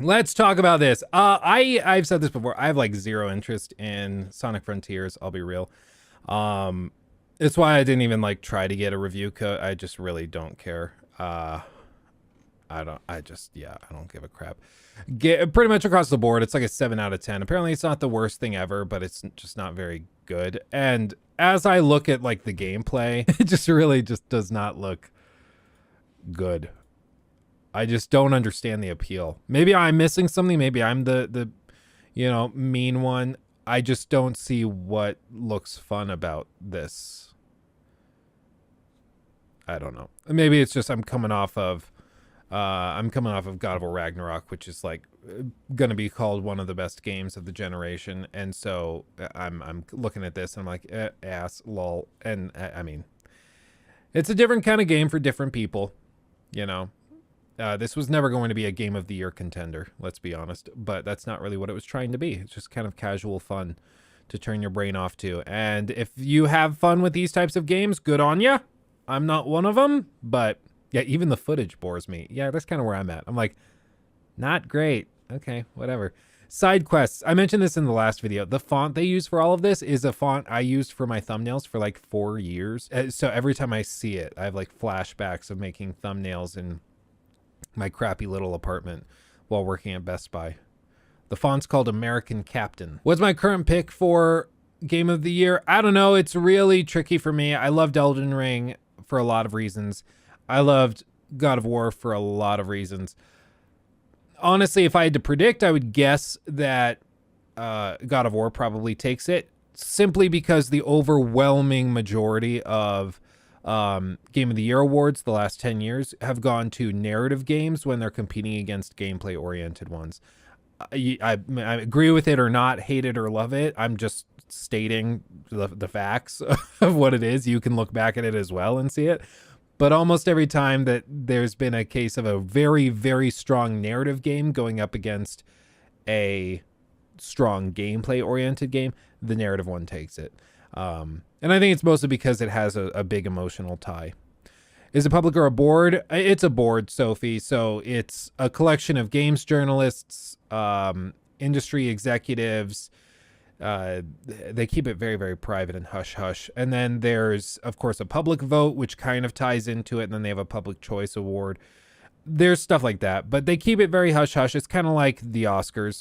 Let's talk about this. I've said this before. I have like zero interest in Sonic Frontiers. I'll be real. Um, it's why I didn't even like try to get a review code. I just really don't care. I don't. I just yeah. I don't give a crap. Get pretty much across the board. It's like a 7 out of 10. Apparently, it's not the worst thing ever, but it's just not very good. And as I look at like the gameplay, it just really just does not look good. I just don't understand the appeal. Maybe I'm missing something. Maybe I'm the mean one. I just don't see what looks fun about this. I don't know. Maybe it's just I'm coming off of God of War Ragnarok, which is like gonna be called one of the best games of the generation, and so I'm looking at this and I'm like ass lol, and I mean it's a different kind of game for different people, you know. This was never going to be a game of the year contender, let's be honest, but that's not really what it was trying to be. It's just kind of casual fun to turn your brain off to. And if you have fun with these types of games, good on ya. I'm not one of them, but yeah, even the footage bores me. Yeah, that's kind of where I'm at. I'm like, not great. Okay, whatever. Side quests. I mentioned this in the last video. The font they use for all of this is a font I used for my thumbnails for like 4 years. So every time I see it, I have like flashbacks of making thumbnails in my crappy little apartment while working at Best Buy. The font's called American Captain. What's my current pick for Game of the Year? I don't know. It's really tricky for me. I loved Elden Ring for a lot of reasons. I loved God of War for a lot of reasons. Honestly, if I had to predict, I would guess that God of War probably takes it, simply because the overwhelming majority of Game of the Year awards the last 10 years have gone to narrative games when they're competing against gameplay oriented ones. I agree with it or not, hate it or love it. I'm just stating the facts of what it is. You can look back at it as well and see it. But almost every time that there's been a case of a very, very strong narrative game going up against a strong gameplay oriented game, the narrative one takes it. And I think it's mostly because it has a big emotional tie. Is it public or a board? It's a board, Sophie. So it's a collection of games journalists, industry executives. They keep it very, very private and hush hush. And then there's, of course, a public vote, which kind of ties into it. And then they have a public choice award. There's stuff like that, but they keep it very hush hush. It's kind of like the Oscars.